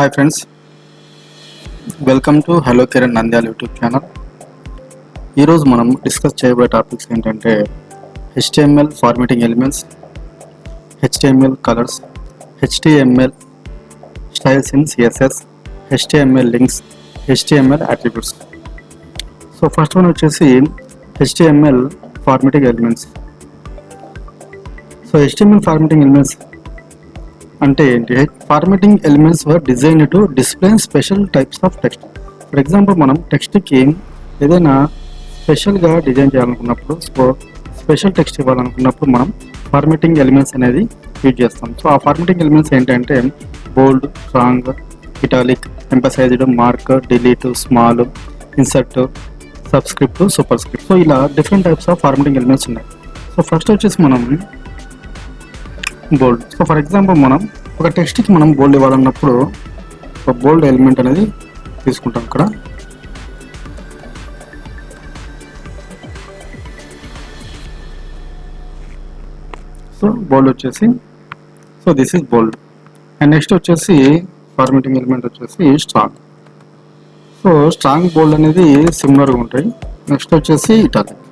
Hi friends, welcome to Hello Kiran Nandyal YouTube channel. ఈరోజు మనం discuss చేయబోయే topics ఏంటంటే HTML formatting elements, HTML colours, HTML styles in CSS, HTML links, HTML attributes. So first one వచ్చేసి HTML formatting elements. So HTML formatting elements అంటే ఏంటి? Formatting elements were design to display special types of text. For example మనం టెక్స్ట్కి ఏదైనా స్పెషల్గా design చేయాలనుకున్నప్పుడు, special text ఇవ్వాలనుకున్నప్పుడు మనం formatting elements అనేది యూజ్ చేస్తాం. సో ఆ ఫార్మాటింగ్ ఎలిమెంట్స్ ఏంటంటే bold, strong, italic, emphasised, mark, delete, small, insert, subscript, super script. So ఇలా different types of formatting elements ఉన్నాయి. సో ఫస్ట్ వచ్చేసి మనం బోల్డ్. సో ఫర్ ఎగ్జాంపుల్ మనం ఒక టెక్స్ట్కి మనం బోల్డ్ ఇవ్వాలన్నప్పుడు ఒక బోల్డ్ ఎలిమెంట్ అనేది తీసుకుంటాం ఇక్కడ. సో బోల్డ్ వచ్చేసి this is bold. And next వచ్చేసి ఫార్మాటింగ్ ఎలిమెంట్ వచ్చేసి స్ట్రాంగ్. సో స్ట్రాంగ్, బోల్డ్ అనేది సిమిలర్గా ఉంటాయి. నెక్స్ట్ వచ్చేసి ఇటాలిక్,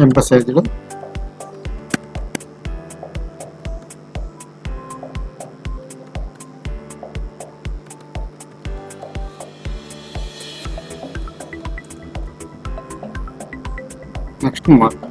ఎంపసైజ్డ్, నెక్స్ట్ మార్క్.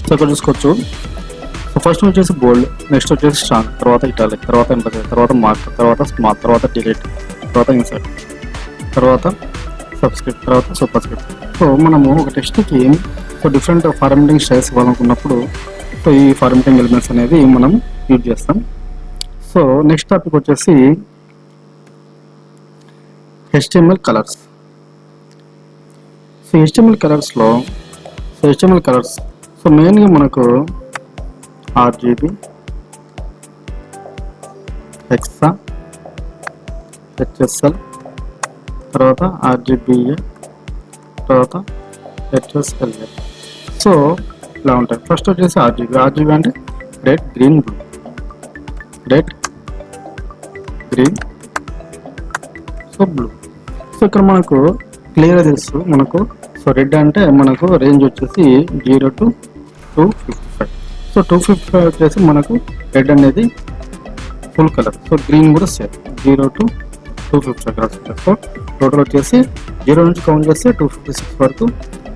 సో ఇక్కడ చూసుకోవచ్చు. సో ఫస్ట్ వచ్చేసి బోల్డ్, నెక్స్ట్ వచ్చేసి స్ట్రాంగ్, తర్వాత ఇటాలిక్, తర్వాత ఎంపసైజ్, తర్వాత మార్క్, తర్వాత స్మాల్, తర్వాత డిలీట్, తర్వాత ఇన్సర్ట్, తర్వాత సబ్స్క్రిప్ట్, తర్వాత సూపర్ స్క్రిప్ట్. సో మనము ఒక టెక్స్ట్కి డిఫరెంట్ ఫార్మాటింగ్ స్టైల్స్ ఇవ్వాలనుకున్నప్పుడు ఈ ఫార్మాటింగ్ ఎలిమెంట్స్ అనేది మనం యూజ్ చేస్తాం. సో నెక్స్ట్ టాపిక్ వచ్చేసి HTML కలర్స్. సో HTML కలర్స్లో HTML కలర్స్ మెయిన్గా మనకు RGB, హెక్సా, HSL, తర్వాత RGBA, తర్వాత HSLA. సో ఇలా ఉంటాయి. ఫస్ట్ వచ్చేసి RGB అంటే red, green, blue. Red, green, so blue. So ఇక్కడ మనకు క్లియర్గా తెలుసు మనకు. సో రెడ్ అంటే మనకు రేంజ్ వచ్చేసి 0 to 255. సో 255 వచ్చేసి మనకు రెడ్ అనేది ఫుల్ కలర్. సో గ్రీన్ కూడా సేమ్ 0 to 255 కలర్స్ ఉంటాయి. సో టోటల్ వచ్చేసి 0 నుంచి కౌంట్ చేస్తే 256 వరకు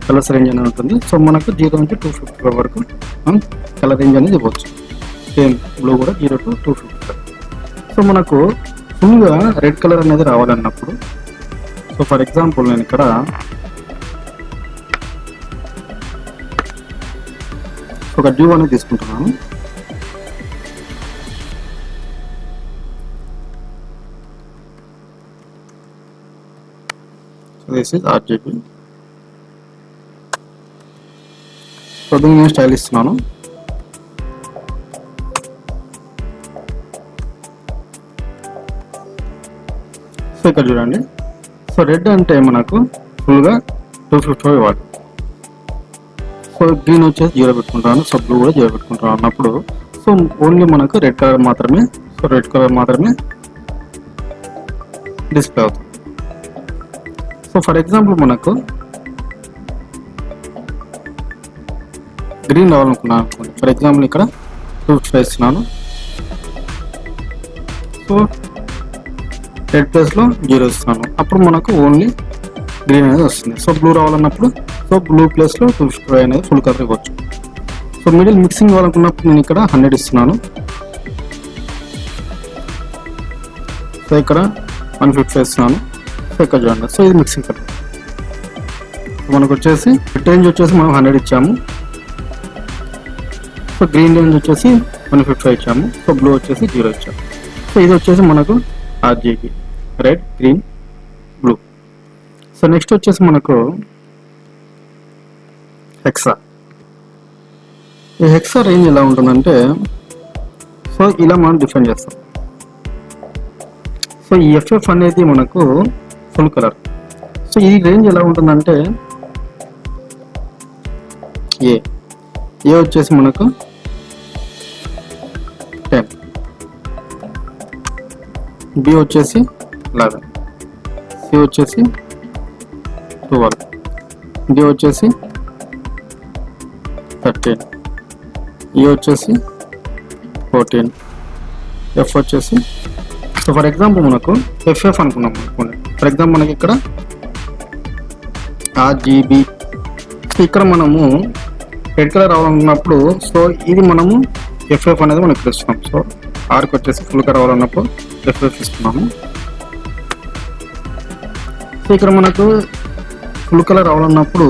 కలర్స్ రేంజ్ అనేది ఉంటుంది. సో మనకు 0 నుంచి 255 వరకు మనం కలర్ రేంజ్ అనేది ఇవ్వచ్చు. సేమ్ బ్లూ కూడా 0 to 255. సో మనకు ఫుల్గా రెడ్ కలర్ అనేది రావాలన్నప్పుడు, సో ఫర్ ఎగ్జాంపుల్ నేను ఇక్కడ ఒక డ్యూ అనేది తీసుకుంటున్నాను. This is RGB. సో దీన్ని నేను స్టైల్ ఇస్తున్నాను. సో ఇక్కడ చూడండి. సో రెడ్ అంటే మనకు ఫుల్గా 255 ఇవ్వాలి. సో గ్రీన్ వచ్చేసి 0 పెట్టుకుంటాను. సో బ్లూ కూడా 0 పెట్టుకుంటాను అన్నప్పుడు సో ఓన్లీ మనకు రెడ్ కలర్ మాత్రమే, సో రెడ్ కలర్ మాత్రమే డిస్ప్లే అవుతుంది. సో ఫర్ ఎగ్జాంపుల్ మనకు గ్రీన్ రావాలనుకున్నాను అనుకోండి. ఫర్ ఎగ్జాంపుల్ ఇక్కడ 255 ఇస్తున్నాను. సో రెడ్ ప్లేస్లో 0 ఇస్తున్నాను. అప్పుడు మనకు ఓన్లీ గ్రీన్ అనేది వస్తుంది. సో బ్లూ రావాలన్నప్పుడు సో బ్లూ ప్లేస్లో 255 అనేది ఫుల్ కలర్ ఇవ్వచ్చు. సో మిడిల్ మిక్సింగ్ కావాలనుకున్నప్పుడు నేను ఇక్కడ 100 ఇస్తున్నాను. సో ఇక్కడ 155 ఇస్తున్నాను. సో ఇక్కడ చూడండి. సో ఇది మిక్సింగ్ కలర్. మనకు వచ్చేసి రేంజ్ వచ్చేసి మనం 100 ఇచ్చాము. సో గ్రీన్ రేంజ్ వచ్చేసి 155 ఇచ్చాము. సో బ్లూ వచ్చేసి 0 ఇచ్చాము. సో ఇది వచ్చేసి మనకు RGB, red, green, blue. So next వచ్చేసి మనకు హెక్సా. ఈ హెక్సా రేంజ్ ఎలా ఉంటుందంటే సో ఇలా మనం డిఫైన్ చేస్తాం. సో ఈ ఎఫ్ఎఫ్ అనేది మనకు ఫుల్ కలర్. సో ఈ రేంజ్ ఎలా ఉంటుందంటే ఏ వచ్చేసి మనకు 10, బి వచ్చేసి 11, సి వచ్చేసి 12, డి వచ్చేసి 13, ఈ వచ్చేసి 14, ఎఫ్ వచ్చేసి. సో ఫర్ ఎగ్జాంపుల్ మనకు ఎఫ్ఎఫ్ అనుకున్నాం అనుకోండి. ఫర్ ఎగ్జాంపుల్ మనకి ఇక్కడ ఆర్జీబీ. సో ఇక్కడ మనము రెడ్ కలర్ రావాలనుకున్నప్పుడు సో ఇది మనము ఎఫ్ఎఫ్ అనేది మనకు ఇస్తున్నాం. సో ఆర్కి వచ్చేసి ఫుల్ కలర్ రావాలన్నప్పుడు ఎఫ్ఎఫ్ ఇస్తున్నాము. సో ఇక్కడ మనకు ఫుల్ కలర్ రావాలన్నప్పుడు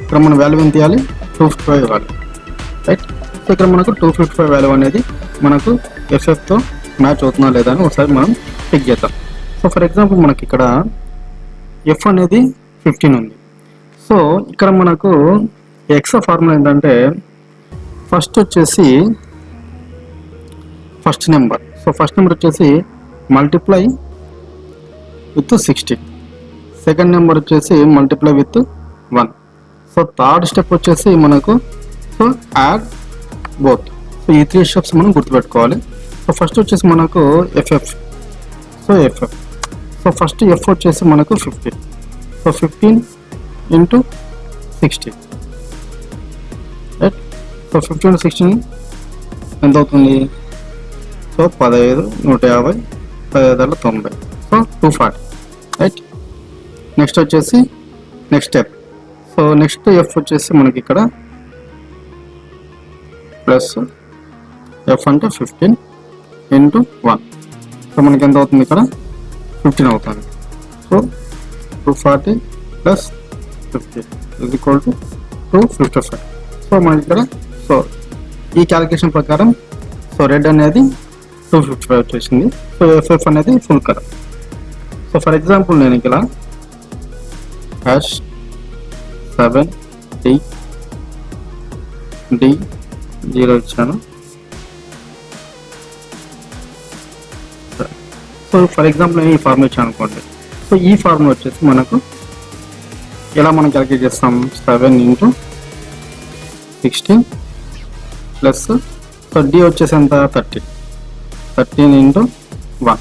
ఇక్కడ మన వాల్యూ ఎంత ఇవ్వాలి, 255 ఇవ్వాలి, రైట్. సో ఇక్కడ మనకు 255 వాల్యూ అనేది మనకు ఎఫ్ఎఫ్తో మ్యాచ్ అవుతుందా లేదా అని ఒకసారి మనం చెక్ చేద్దాం. సో ఫర్ ఎగ్జాంపుల్ మనకి ఇక్కడ ఎఫ్ అనేది 15 ఉంది. సో ఇక్కడ మనకు ఎక్సా ఫార్ములా ఏంటంటే ఫస్ట్ వచ్చేసి first number. So first number వచ్చేసి మల్టిప్లై విత్ 60, సెకండ్ నెంబర్ వచ్చేసి multiply with 1. So third step వచ్చేసి మనకు సో యాడ్ బోత్. సో ఈ 3 స్టెప్స్ మనం గుర్తుపెట్టుకోవాలి. సో ఫస్ట్ వచ్చేసి మనకు FF. So FF. So first F వచ్చేసి మనకు 15. So 15 into 60, right. సో 15 16 ఎంత అవుతుంది? సో 15 150 15 90. So 240, right. నెక్స్ట్ వచ్చేసి next step. So next F వచ్చేసి మనకి ఇక్కడ ప్లస్ ఎఫ్ అంటే 15 ఇంటూ 1. సో మనకి ఎంత అవుతుంది? ఇక్కడ 15 అవుతుంది. So 240 plus 50 is equal to 255. So మనకి ఇక్కడ సో ఈ క్యాలిక్యులేషన్ ప్రకారం సో రెడ్ అనేది 255 వచ్చేసింది. సో ఎఫ్ఎఫ్ అనేది full colour. So for example నేను ఇక్కడ #7D0 ఇచ్చాను. సో ఫర్ ఎగ్జాంపుల్ నేను ఈ ఫార్ములా ఇచ్చాను అనుకోండి. సో ఈ ఫార్ములా వచ్చేసి మనకు ఎలా మనం క్యాలిక్యులేట్ చేస్తాం? 7 ఇంటూ 16 ప్లస్ సో డి వచ్చేసి ఎంత 13 ఇంటూ 1.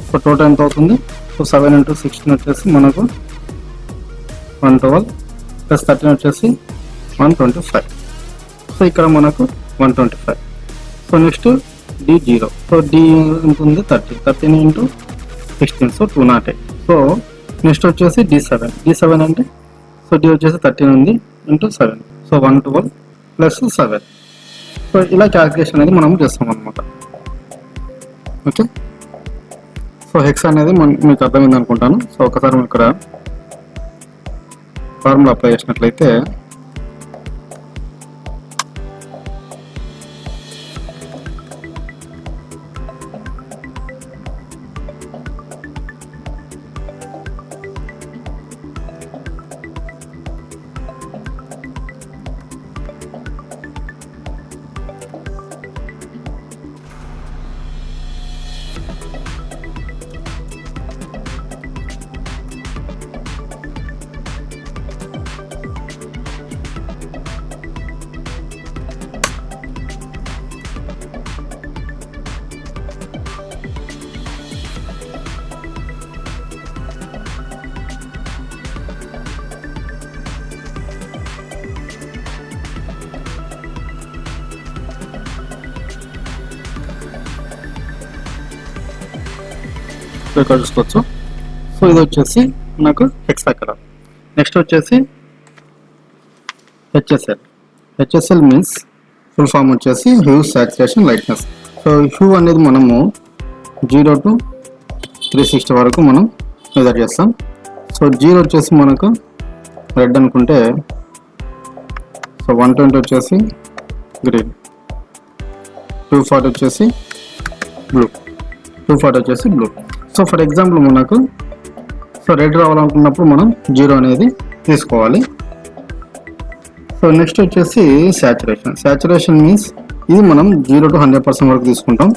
సో టోటల్ ఎంత అవుతుంది? సో 7 ఇంటూ 16 వచ్చేసి మనకు 112 ప్లస్ 13 వచ్చేసి 125. సో ఇక్కడ మనకు 125. So next D0. So D ఎంత ఉంది? 13 ఇంటూ 16. సో 208. సో నెక్స్ట్ వచ్చేసి D7 అంటే సో డి వచ్చేసి 13 ఉంది ఇంటూ 7. So 112 plus 7. సో ఇలా క్యాలిక్యులేషన్ అనేది మనం చేస్తాం అన్నమాట. ఓకే. సో హెక్స్ అనేది మీకు అర్థమైంది అనుకుంటాను. సో ఒకసారి మనం ఇక్కడ ఫార్ములా అప్లై చేసినట్లయితే ఇక్కడ చూసుకోవచ్చు. సో ఇది వచ్చేసి మనకు హెక్సా కలర్. నెక్స్ట్ వచ్చేసి హెచ్ఎస్ఎల్ మీన్స్ ఫుల్ ఫామ్ వచ్చేసి hue, saturation, lightness. So hue అనేది మనము 0 to 360 వరకు మనం మెజర్ చేస్తాం. సో 0 వచ్చేసి మనకు రెడ్ అనుకుంటే, సో 120 వచ్చేసి గ్రీన్, 240 వచ్చేసి బ్లూ, 240 వచ్చేసి బ్లూ. సో ఫర్ ఎగ్జాంపుల్ మనకు సో రెడ్ రావాలనుకున్నప్పుడు మనం 0 అనేది తీసుకోవాలి. సో నెక్స్ట్ వచ్చేసి సాచురేషన్ మీన్స్ ఇది మనం 0 to 100% వరకు తీసుకుంటాం.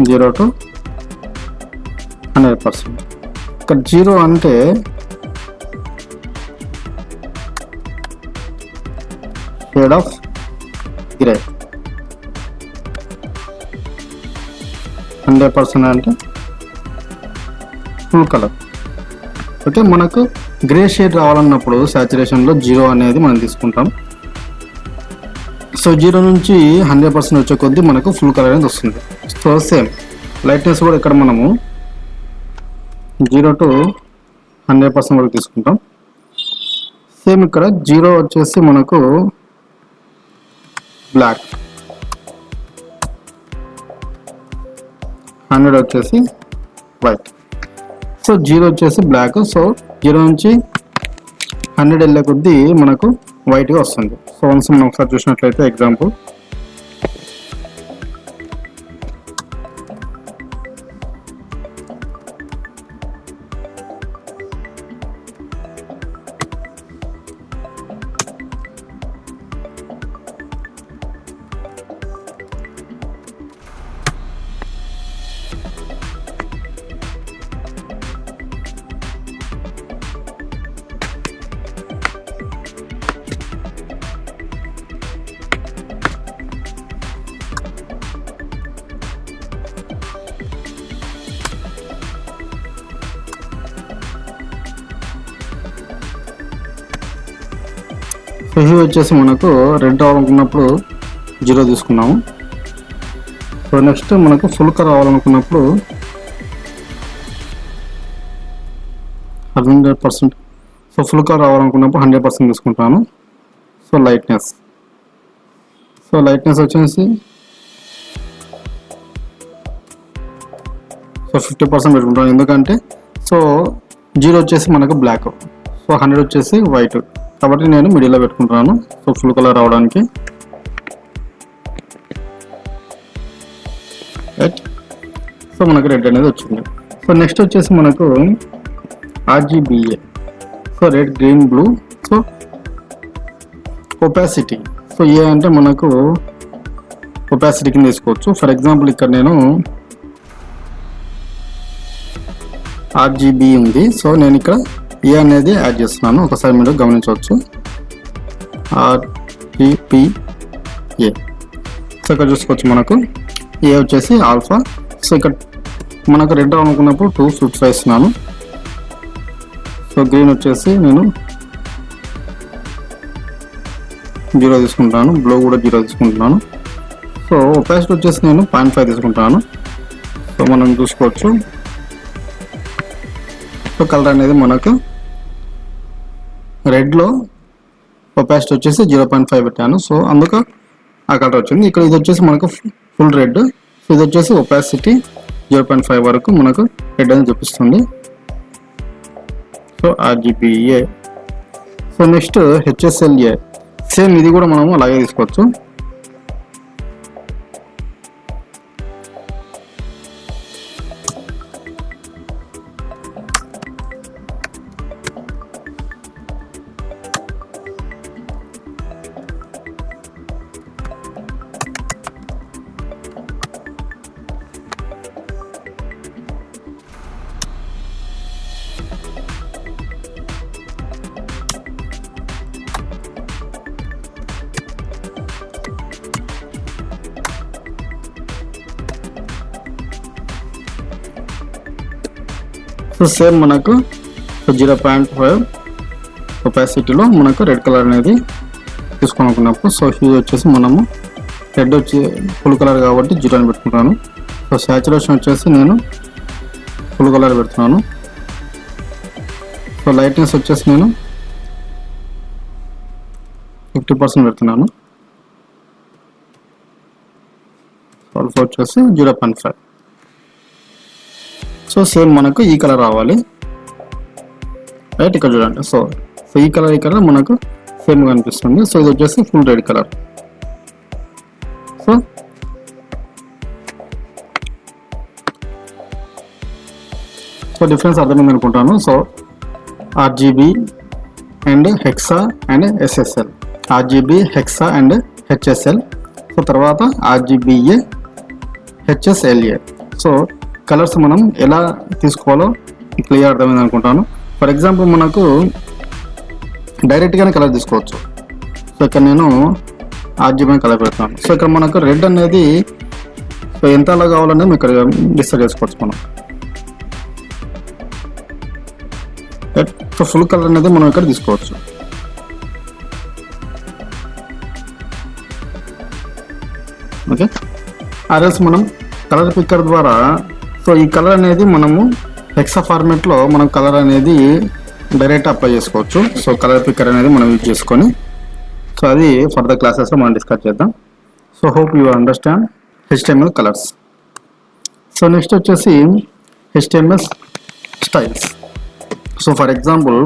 0 to 100%. ఇక్కడ 0 అంటే షేడ్ ఆఫ్ గ్రే, 100% అంటే ఫుల్ కలర్. ఓకే, మనకు గ్రే షేడ్ రావాలన్నప్పుడు సాచురేషన్లో 0 అనేది మనం తీసుకుంటాం. సో 0 నుంచి 100% వచ్చే కొద్దీ మనకు ఫుల్ కలర్ అనేది వస్తుంది. సో సేమ్ లైట్నెస్ కూడా ఇక్కడ మనము 0 to 100% వరకు తీసుకుంటాం. సేమ్ ఇక్కడ 0 వచ్చేసి మనకు బ్లాక్, 100 వచ్చేసి వైట్. సో 0 వచ్చేసి బ్లాక్. సో 0 నుంచి 100 వెళ్ళే కొద్దీ మనకు వైట్గా వస్తుంది. సో వన్స్ మనం ఒకసారి చూసినట్లయితే ఎగ్జాంపుల్, సో ఇది వచ్చేసి మనకు రెడ్ రావాలనుకున్నప్పుడు 0 తీసుకున్నాము. సో నెక్స్ట్ మనకు ఫుల్ కలర్ రావాలనుకున్నప్పుడు 100%. సో ఫుల్ కలర్ రావాలనుకున్నప్పుడు 100% తీసుకుంటాను. సో లైట్నెస్ వచ్చేసి సో 50% పెట్టుకుంటాను. ఎందుకంటే సో 0 వచ్చేసి మనకు బ్లాక్, సో 100 వచ్చేసి వైట్, కాబట్టి నేను మిడిల్లో పెట్టుకుంటున్నాను. సో ఫుల్ కలర్ రావడానికి. రైట్, సో మనకు రెడ్ అనేది వచ్చింది. సో నెక్స్ట్ వచ్చేసి మనకు RGBA. So red, green, blue. So opacity. So A అంటే మనకు ఒపాసిటీ కింద తీసుకోవచ్చు. ఫర్ ఎగ్జాంపుల్ ఇక్కడ నేను RGB ఉంది. సో నేను ఇక్కడ ఏ అనేది యాడ్ చేస్తున్నాను, ఒకసారి మీరు గమనించవచ్చు. RGBA. సో ఇక్కడ చూసుకోవచ్చు మనకు ఏ వచ్చేసి ఆల్ఫా. సో ఇక్కడ మనకు రెడ్ అనుకున్నప్పుడు 255 ఇస్తున్నాను. సో గ్రీన్ వచ్చేసి నేను 0 తీసుకుంటాను, బ్లూ కూడా 0 తీసుకుంటున్నాను. సో ఒపాసిటీ వచ్చేసి నేను 0.5 తీసుకుంటాను. సో మనం చూసుకోవచ్చు. సో కలర్ అనేది మనకు రెడ్లో ఒపాసిటీ వచ్చేసి 0.5 పెట్టాను. సో అందుకు ఆ కలర్ వచ్చింది. ఇక్కడ ఇది వచ్చేసి మనకు ఫుల్ రెడ్. సో ఇది వచ్చేసి ఒపాసిటీ 0.5 వరకు మనకు రెడ్ అని చూపిస్తుంది. So RGBA. So next HSLA. Same ఇది కూడా మనము అలాగే తీసుకోవచ్చు. సో సేమ్ మనకు 0.5 ఒపాసిటీలో మనకు రెడ్ కలర్ అనేది తీసుకోనుకున్నప్పుడు సో హ్యూ వచ్చేసి మనము రెడ్ వచ్చి ఫుల్ కలర్ కాబట్టి 0 అని పెట్టుకుంటాను. సో సాచురేషన్ వచ్చేసి నేను ఫుల్ కలర్ పెడుతున్నాను. సో లైట్నెస్ వచ్చేసి నేను 50% పెడుతున్నాను. సల్ఫర్ వచ్చేసి 0.5. సో సేమ్ మనకు ఈ కలర్ రావాలి, రైట్. ఇక్కడ చూడండి. సో ఈ కలర్ మనకు సేమ్ కనిపిస్తుంది. సో ఇది వచ్చేసి full red colour. So difference అర్థమైంది అనుకుంటాను. So RGB and hexa and SSL, RGB hexa and HSL. So తర్వాత ఆర్జీబీఏ హెచ్ఎస్ఎల్ఏ. సో కలర్స్ మనం ఎలా తీసుకోవాలో క్లియర్ అర్థమైంది అనుకుంటాను. ఫర్ ఎగ్జాంపుల్ మనకు డైరెక్ట్గానే కలర్ తీసుకోవచ్చు. సో ఇక్కడ నేను ఆర్జీబీ కలర్ పెడతాను. సో ఇక్కడ మనకు రెడ్ అనేది సో ఎంత అలా కావాలనేది ఇక్కడ డిసైడ్ చేసుకోవచ్చు మనం. సో ఫుల్ కలర్ అనేది మనం ఇక్కడ తీసుకోవచ్చు. ఓకే, ఆర్ఎల్స్ మనం కలర్ పిక్కర్ ద్వారా సో ఈ కలర్ అనేది మనము హెక్సా ఫార్మేట్లో మనం కలర్ అనేది డైరెక్ట్ అప్లై చేసుకోవచ్చు. సో కలర్ పిక్కర్ అనేది మనం యూజ్ చేసుకొని సో అది ఫర్దర్ క్లాసెస్లో మనం డిస్కస్ చేద్దాం. So hope you understand HTML colours. So next వచ్చేసి HTML styles. So for example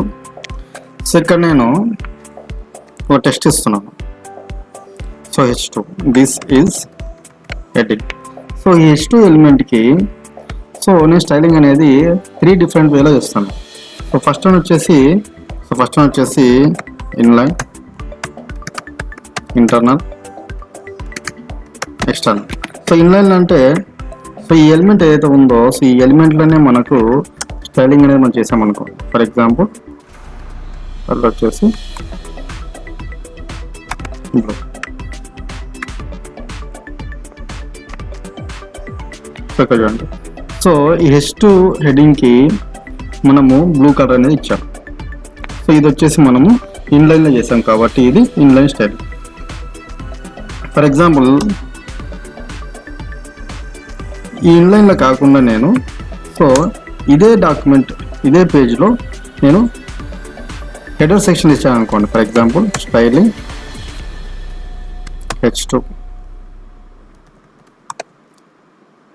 so ఇక్కడ నేను ఒక టెక్స్ట్ ఇస్తున్నాను. So H2 this is heading. So ఈ H2 ఎలిమెంట్కి సో నేను స్టైలింగ్ అనేది 3 డిఫరెంట్ వేలో చేస్తాను. సో ఫస్ట్ వన్ వచ్చేసి inline, internal, external. So inline అంటే సో ఈ ఎలిమెంట్ ఏదైతే ఉందో సో ఈ ఎలిమెంట్లోనే మనకు స్టైలింగ్ అనేది మనం చేసామనుకో. ఫర్ ఎగ్జాంపుల్ అది వచ్చేసి బ్లూ. ఇక్కడ చూడండి. సో ఈ H2 హెడ్డింగ్కి మనము బ్లూ కలర్ అనేది ఇచ్చాం. సో ఇది వచ్చేసి మనము ఇన్లైన్లో చేసాం కాబట్టి ఇది ఇన్లైన్ స్టైల్. ఫర్ ఎగ్జాంపుల్ ఈ ఇన్లైన్లో కాకుండా నేను సో ఇదే డాక్యుమెంట్ ఇదే పేజ్లో నేను హెడర్ సెక్షన్ ఇచ్చాను అనుకోండి. For example styling H2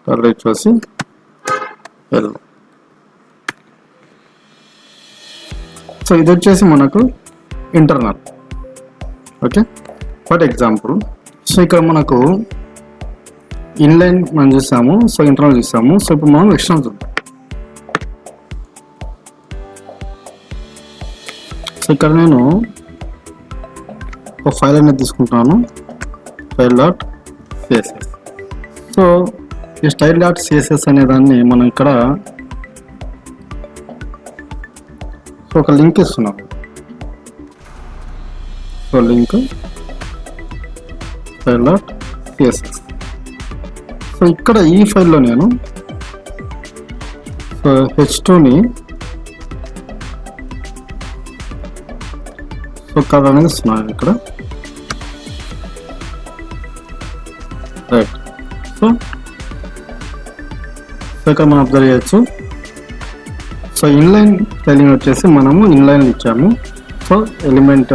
colour వచ్చేసి ఎల్లో. సో ఇది వచ్చేసి మనకు internal. Okay, for example so ఇక్కడ మనకు ఇన్లైన్ మనం చూసాము, సో ఇంటర్నల్ చూసాము. సో ఇప్పుడు మనం ఎక్స్టర్నల్ చూద్దాం. సో ఇక్కడ నేను ఒక ఫైల్ అనేది తీసుకుంటున్నాను, style.css. సో ఈ style.css అనే దాన్ని మనం ఇక్కడ సో ఒక లింక్ ఇస్తున్నాము. So link style.css. సో ఇక్కడ ఈ ఫైల్లో నేను సో H2ని సో కలర్ అనేది ఇస్తున్నాను ఇక్కడ, రైట్. సో ఇక్కడ మనం అబ్జర్వ్ చేయొచ్చు. సో ఇన్లైన్ స్టైలింగ్ వచ్చేసి మనము ఇన్లైన్ ఇచ్చాము. సో ఎలిమెంట్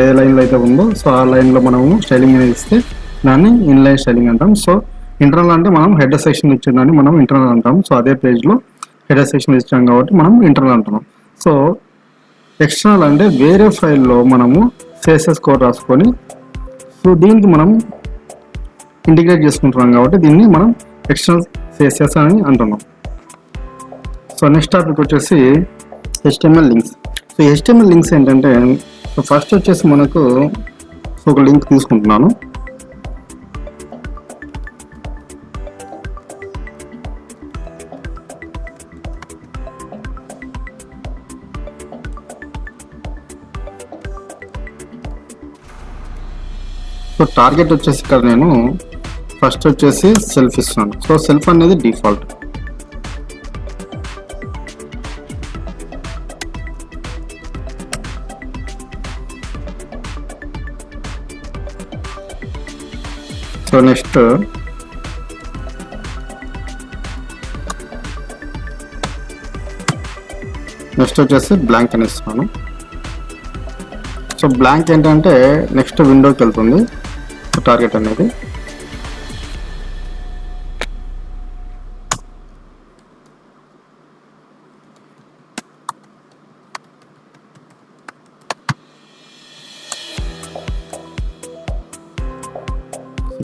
ఏ లైన్లో అయితే ఉందో సో ఆ లైన్లో మనము స్టైలింగ్ అనేది ఇస్తే దాన్ని ఇన్లైన్ స్టైలింగ్ అంటాం. సో ఇంటర్నల్ అంటే మనం హెడర్ సెక్షన్ ఇచ్చిందని మనం ఇంటర్నల్ అంటాం. సో అదే పేజ్లో హెడర్ సెక్షన్ ఇచ్చాం కాబట్టి మనం ఇంటర్నల్ అంటున్నాం. సో ఎక్స్టర్నల్ అంటే వేరే ఫైల్లో మనము CSS కోడ్ రాసుకొని సో దీనికి మనం ఇంటిగ్రేట్ చేసుకుంటున్నాం కాబట్టి దీన్ని మనం ఎక్స్టర్నల్ CSS అని అంటున్నాం. సో నెక్స్ట్ టాపిక్ వచ్చేసి HTML links. So HTML links ఏంటంటే సో ఫస్ట్ వచ్చేసి మనకు సో ఒక లింక్ తీసుకుంటున్నాను. సో టార్గెట్ వచ్చేసి ఇక్కడ నేను ఫస్ట్ వచ్చేసి సెల్ఫ్ ఇస్తున్నాను. సో సెల్ఫ్ అనేది డిఫాల్ట్. సో సో నెక్స్ట్ వచ్చేసి బ్లాంక్ అని ఇస్తున్నాను. సో బ్లాంక్ ఏంటంటే నెక్స్ట్ విండోకి వెళ్తుంది టార్గెట్ అనేది.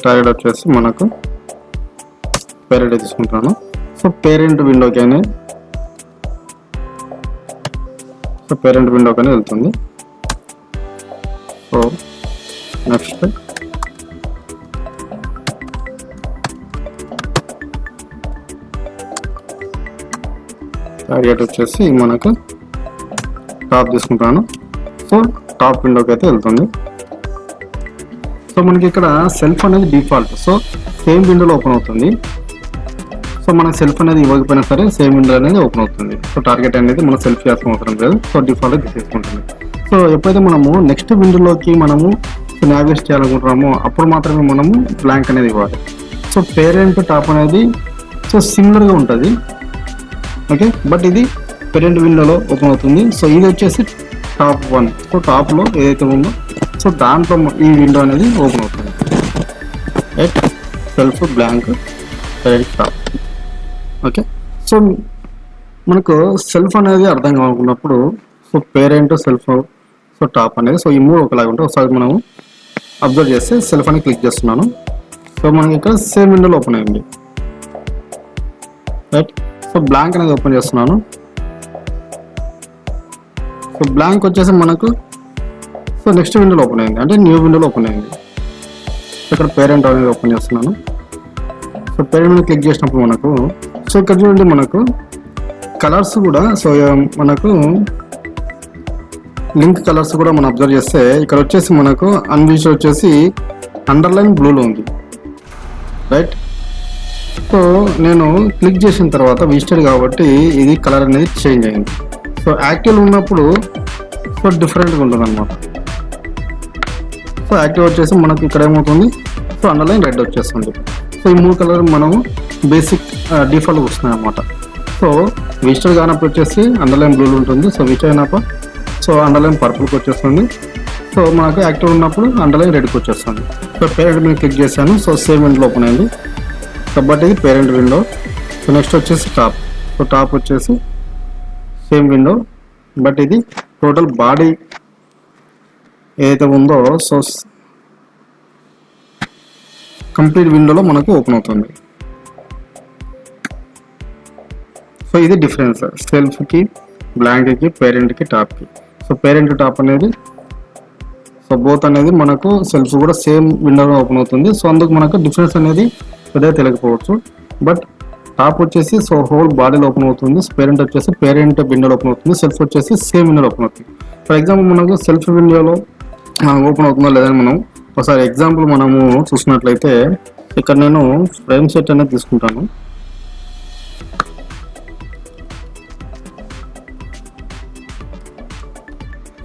టార్గెట్ వచ్చేసి మనకు పేరెంట్ తీసుకుంటాను. సో పేరెంట్ విండోకి అని వెళ్తుంది. సో నెక్స్ట్ టార్గెట్ వచ్చేసి మనకు టాప్ తీసుకుంటాను. సో టాప్ విండోకి అయితే వెళ్తుంది. సో మనకి ఇక్కడ సెల్ఫ్ అనేది డిఫాల్ట్, సో సేమ్ విండోలో ఓపెన్ అవుతుంది. సో మనకు సెల్ఫ్ అనేది ఇవ్వకపోయినా సరే సేమ్ విండో అనేది ఓపెన్ అవుతుంది. సో టార్గెట్ అనేది మనం సెల్ఫ్ చేయాల్సిన అవసరం లేదు. So default తీసేసుకుంటుంది. సో ఎప్పుడైతే మనము నెక్స్ట్ విండోలోకి మనము నావిగేట్ చేయాలనుకుంటున్నామో అప్పుడు మాత్రమే మనము బ్లాంక్ అనేది ఇవ్వాలి. సో పేరెంట్ టాప్ అనేది సో సిమిలర్గా ఉంటుంది, ఓకే, బట్ ఇది పేరెంట్ విండోలో ఓపెన్ అవుతుంది. సో ఇది వచ్చేసి టాప్ 1. సో టాప్లో ఏదైతే ఉందో సో దాంట్లో ఈ విండో అనేది ఓపెన్ అవుతుంది. Right, self blank parent top. Okay, so మనకు సెల్ఫ్ అనేది అర్థం కావాలనుకున్నప్పుడు so parent self so top అనేది సో ఈ మూడు ఒకలాగా ఉంటాయి. ఒకసారి మనం అబ్జర్వ్ చేస్తే సెల్ఫ్ అని క్లిక్ చేస్తున్నాను. సో మనకి ఇక్కడ సేమ్ విండోలో ఓపెన్ అయింది. రైట్, సో బ్లాంక్ అనేది ఓపెన్ చేస్తున్నాను. సో బ్లాంక్ వచ్చేసి మనకు సో నెక్స్ట్ విండోలో ఓపెన్ అయింది, అంటే న్యూ విండోలో ఓపెన్ అయింది. ఇక్కడ పేరెంట్ అనేది ఓపెన్ చేస్తున్నాను. సో పేరెంట్ మీద క్లిక్ చేసినప్పుడు మనకు సో ఇక్కడ చూడండి మనకు కలర్స్ కూడా సో మనకు లింక్ కలర్స్ కూడా మనం అబ్జర్వ్ చేస్తే ఇక్కడ వచ్చేసి మనకు అన్విష్ వచ్చేసి అండర్లైన్ బ్లూలో ఉంది. రైట్, సో నేను క్లిక్ చేసిన తర్వాత విజిటెడ్ కాబట్టి ఇది కలర్ అనేది చేంజ్ అయింది. సో యాక్టివ్ ఉన్నప్పుడు సో డిఫరెంట్గా ఉంటుంది అనమాట. సో యాక్టివ్ వచ్చేసి మనకు ఇక్కడ ఏమవుతుంది సో అండర్లైన్ రెడ్ వచ్చేస్తుంది. సో ఈ మూడు కలర్ మనము బేసిక్ డిఫాల్ట్గా వస్తున్నాయి అనమాట. సో విజిటెడ్ కానప్పుడు వచ్చేసి అండర్లైన్ బ్లూలు ఉంటుంది. సో విజిటెడ్ అయినప్పుడు సో అండర్లైన్ పర్పుల్కి వచ్చేస్తుంది. సో మనకు యాక్టివ్ ఉన్నప్పుడు అండర్లైన్ రెడ్కి వచ్చేస్తుంది. సో పేరెంట్ మీద క్లిక్ చేశాను. సో సేమ్ విండో ఓపెన్ అయింది కాబట్టి ఇది పేరెంట్ విండో. సో నెక్స్ట్ వచ్చేసి టాప్. సో టాప్ వచ్చేసి సేమ్ విండో, బట్ ఇది టోటల్ బాడీ ఏదైతే ఉందో సో కంప్లీట్ విండోలో మనకు ఓపెన్ అవుతుంది. సో ఇది డిఫరెన్స్ సెల్ఫ్కి, బ్లాంక్కి, పేరెంట్కి, టాప్కి. సో పేరెంట్ టాప్ అనేది సో బోత్ అనేది మనకు సెల్ఫ్ కూడా సేమ్ విండోలో ఓపెన్ అవుతుంది. సో అందుకు మనకు డిఫరెన్స్ అనేది పెద్దగా తెలియకపోవచ్చు, బట్ టాప్ వచ్చేసి సో హోల్ బాడీలో ఓపెన్ అవుతుంది. పేరెంట్ వచ్చేసి పేరెంట్ విండోలో ఓపెన్ అవుతుంది. సెల్ఫ్ వచ్చేసి సేమ్ విండోలో ఓపెన్ అవుతుంది. ఫర్ ఎగ్జాంపుల్ మనకు సెల్ఫ్ విండోలో ఓపెన్ అవుతుందో లేదని మనం ఒకసారి ఎగ్జాంపుల్ మనము చూసినట్లయితే ఇక్కడ నేను ఫ్రేమ్ సెట్ అనేది తీసుకుంటాను.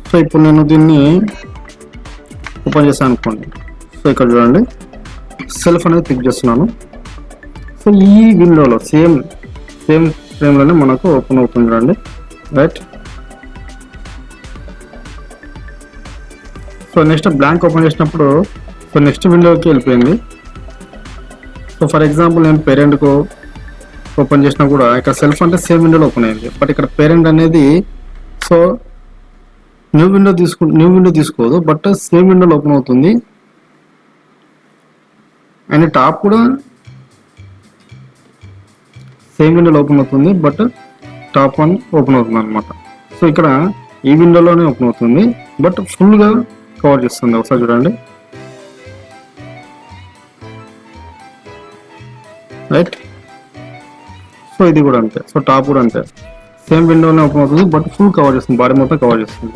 సో ఇప్పుడు నేను దీన్ని ఓపెన్ చేశాను అనుకోండి. సో ఇక్కడ చూడండి సెల్ఫ్ అనేది క్లిక్ చేస్తున్నాను. సో ఈ విండోలో సేమ్ ఫ్రేమ్లోనే మనకు ఓపెన్ అవుతుంది చూడండి. Right, so next blank open చేసినప్పుడు సో నెక్స్ట్ విండోకి వెళ్ళిపోయింది. సో ఫర్ ఎగ్జాంపుల్ నేను పేరెంట్కు ఓపెన్ చేసినా కూడా ఇక్కడ సెల్ఫ్ అంటే సేమ్ విండోలో ఓపెన్ అయింది, బట్ ఇక్కడ పేరెంట్ అనేది సో న్యూ విండో తీసుకోదు, బట్ సేమ్ విండోలో ఓపెన్ అవుతుంది. అండ్ టాప్ కూడా సేమ్ విండోలో ఓపెన్ అవుతుంది, బట్ టాప్ 1 ఓపెన్ అవుతుంది అనమాట. సో ఇక్కడ ఈ విండోలోనే ఓపెన్ అవుతుంది, బట్ ఫుల్గా కవర్ చేస్తుంది. ఒకసారి చూడండి. రైట్, సో ఇది కూడా అంతే. సో టాప్ కూడా అంతే, సేమ్ విండోలోనే ఓపెన్ అవుతుంది, బట్ ఫుల్ కవర్ చేస్తుంది, బాడీ మొత్తం కవర్ చేస్తుంది.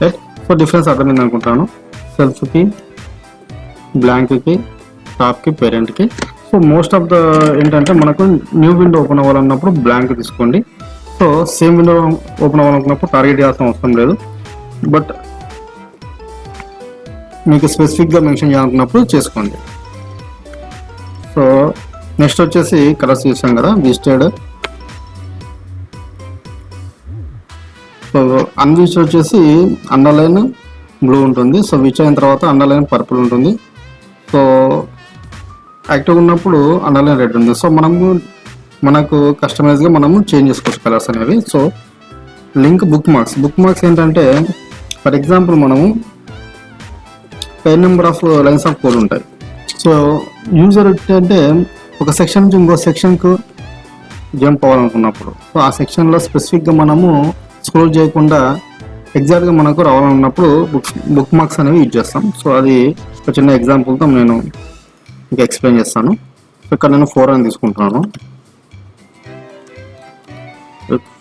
రైట్, సో డిఫరెన్స్ అర్థమైంది అనుకుంటాను సెల్ఫ్కి, బ్లాంక్కి, టాప్కి, పేరెంట్కి. సో మోస్ట్ ఆఫ్ ద ఏంటంటే మనకు న్యూ విండో ఓపెన్ అవ్వాలన్నప్పుడు బ్లాంక్ తీసుకోండి. సో సేమ్ విండో ఓపెన్ అవ్వాలనుకున్నప్పుడు టార్గెట్ చేయాల్సిన అవసరం లేదు, బట్ మీకు స్పెసిఫిక్గా మెన్షన్ చేయాలనుకున్నప్పుడు చేసుకోండి. సో నెక్స్ట్ వచ్చేసి కలర్స్ చూసాం కదా, విజిటెడ్. సో అన్విజిటెడ్ వచ్చేసి అండర్లైన్ బ్లూ ఉంటుంది. సో విచ్ అయిన తర్వాత అండర్లైన్ పర్పుల్ ఉంటుంది. సో యాక్టివ్ ఉన్నప్పుడు అండర్లైన్ రెడ్ ఉంది. సో మనకు కస్టమైజ్గా మనము చేంజ్ చేసుకోవచ్చు కలర్స్ అనేవి. సో లింక్ బుక్ మార్క్స్ ఏంటంటే ఫర్ ఎగ్జాంపుల్ మనము number of lines of code ఉంటాయి. సో యూజర్ అంటే ఒక సెక్షన్ నుంచి ఇంకో సెక్షన్కు జంప్ అవ్వాలనుకున్నప్పుడు సో ఆ సెక్షన్లో స్పెసిఫిక్గా మనము స్క్రోల్ చేయకుండా ఎగ్జాక్ట్గా మనకు రావాలన్నప్పుడు బుక్ మార్క్స్ అనేవి యూజ్ చేస్తాం. సో అది ఒక చిన్న ఎగ్జాంపుల్తో నేను ఇంకా ఎక్స్ప్లెయిన్ చేస్తాను. సో ఇక్కడ నేను 4 అని తీసుకుంటున్నాను.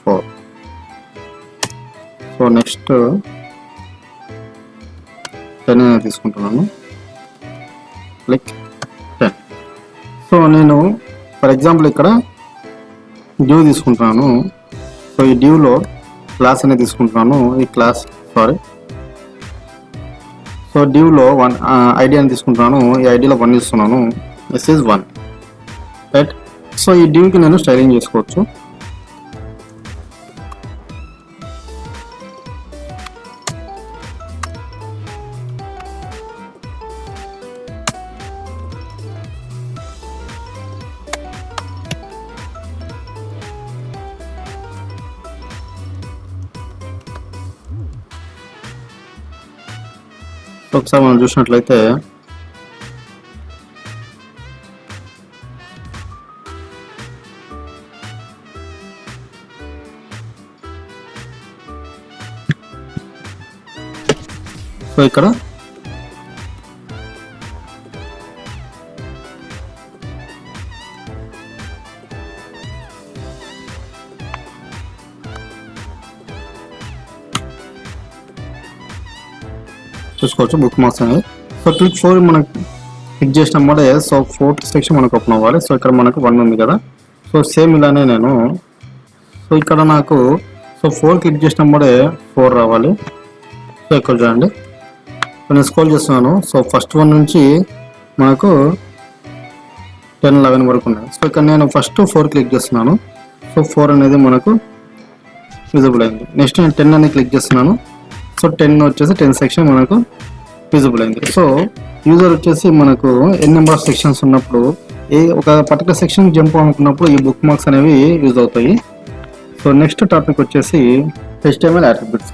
4. సో నెక్స్ట్ 10 అని తీసుకుంటున్నాను. క్లిక్ 10. సో నేను ఫర్ ఎగ్జాంపుల్ ఇక్కడ డ్యూ తీసుకుంటున్నాను. సో ఈ డ్యూలో క్లాస్ అనేది తీసుకుంటున్నాను. ఈ క్లాస్ సో డ్యూలో 1 ఐడి అని తీసుకుంటున్నాను. ఈ ఐడిలో 1 ఇస్తున్నాను. This is 1 right. సో ఈ డ్యూకి నేను స్టైలింగ్ చేసుకోవచ్చు. ఒకసారి మనం చూసినట్లయితే సో ఇక్కడ చూసుకోవచ్చు బుక్ మార్క్స్ అనేది. సో క్లిక్ 4 మనకు క్లిక్ చేసినప్పుడే సో 4th సెక్షన్ మనకు ఓపెన్ అవ్వాలి. సో ఇక్కడ మనకు 1 ఉంది కదా. సో సేమ్ ఇలానే నేను సో ఇక్కడ నాకు సో 4 క్లిక్ చేసినప్పుడే 4 రావాలి. సో ఇక్కడ చూడండి నేను స్క్రోల్ చేస్తున్నాను. సో ఫస్ట్ 1 నుంచి మనకు 10, 11 వరకు ఉన్నాయి. సో ఇక్కడ నేను ఫస్ట్ 4 క్లిక్ చేస్తున్నాను. సో 4 అనేది మనకు విజిబుల్ అయింది. నెక్స్ట్ నేను 10 అని క్లిక్ చేస్తున్నాను. సో 10 వచ్చేసి 10 సెక్షన్ మనకు విజిబుల్ అయింది. సో యూజర్ వచ్చేసి మనకు నెంబర్ ఆఫ్ సెక్షన్స్ ఉన్నప్పుడు ఒక పర్టికులర్ సెక్షన్ జంప్ అనుకున్నప్పుడు ఈ బుక్ మార్క్స్ అనేవి యూజ్ అవుతాయి. సో నెక్స్ట్ టాపిక్ వచ్చేసి HTML attributes.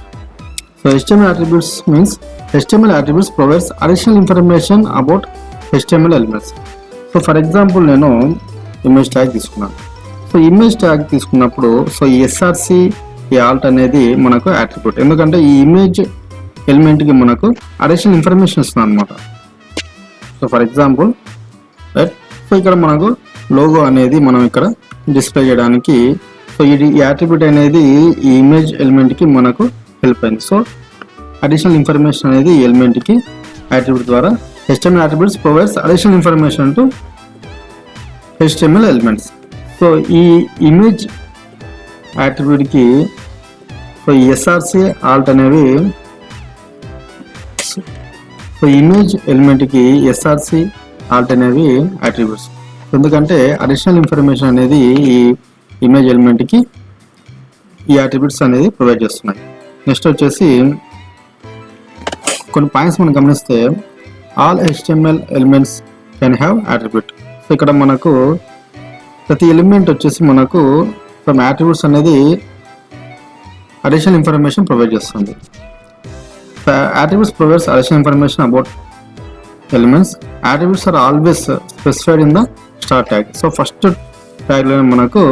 So HTML attributes means HTML attributes provides additional information about HTML elements. So for example నేను ఇమేజ్ ట్యాగ్ తీసుకున్నాను. So image tag తీసుకున్నప్పుడు so ఈ SRC ఈ ఆల్ట్ అనేది మనకు అట్రిబ్యూట్. ఎందుకంటే ఈ ఇమేజ్ ఎలిమెంట్కి మనకు అడిషనల్ ఇన్ఫర్మేషన్ ఇస్తుంది అనమాట. So for example right. So ఇక్కడ మనకు లోగో అనేది మనం ఇక్కడ డిస్ప్లే చేయడానికి సో ఈ అట్రిబ్యూట్ అనేది ఈ ఇమేజ్ ఎలిమెంట్కి మనకు హెల్ప్ అయింది. సో అడిషనల్ ఇన్ఫర్మేషన్ అనేది ఈ ఎలిమెంట్కి అట్రిబ్యూట్ ద్వారా HTML attributes provides additional information to HTML elements. So ఈ ఇమేజ్ అట్రిబ్యూట్కి సో SRC ఆల్ట్ అనేవి సో ఇమేజ్ ఎలిమెంట్కి SRC ఆల్ట్ అనేవి అట్రిబ్యూట్స్. ఎందుకంటే అడిషనల్ ఇన్ఫర్మేషన్ అనేది ఈ ఇమేజ్ ఎలిమెంట్కి ఈ అట్రిబ్యూట్స్ అనేది ప్రొవైడ్ చేస్తున్నాయి. నెక్స్ట్ వచ్చేసి కొన్ని పాయింట్స్ మనం గమనిస్తే all HTML elements can have attribute. So ఇక్కడ మనకు ప్రతి ఎలిమెంట్ వచ్చేసి మనకు ఫ్రమ్ అట్రిబ్యూట్స్ అనేది అడిషనల్ ఇన్ఫర్మేషన్ ప్రొవైడ్ చేస్తుంది. Attributes provides additional information about elements. Attributes are always specified in the start tag. So first tag లో మనకు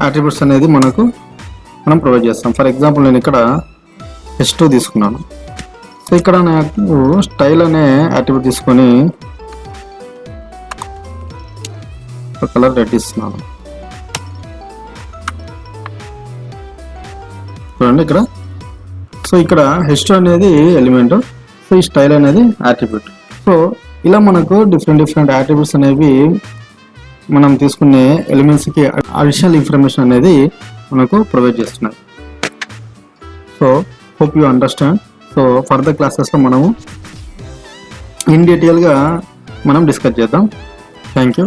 attributes అనేది మనం ప్రొవైడ్ చేస్తాం. ఫర్ ఎగ్జాంపుల్ నేను ఇక్కడ H2 తీసుకున్నాను. సో ఇక్కడ నాకు స్టైల్ అనే అట్రిబ్యూట్ తీసుకొని కలర్ రెడ్ ఇస్తున్నాను. చూడండి ఇక్కడ. సో ఇక్కడ H2 అనేది ఎలిమెంట్, సో ఈ స్టైల్ అనేది అట్రిబ్యూట్. సో ఇలా మనకు డిఫరెంట్ అట్రిబ్యూట్స్ అనేవి మనం తీసుకునే ఎలిమెంట్స్కి అడిషనల్ ఇన్ఫర్మేషన్ అనేది మనకు ప్రొవైడ్ చేస్తున్నాయి. So hope you understand. So further క్లాసెస్లో మనము ఇన్ డీటెయిల్గా మనం డిస్కస్ చేద్దాం. Thank you.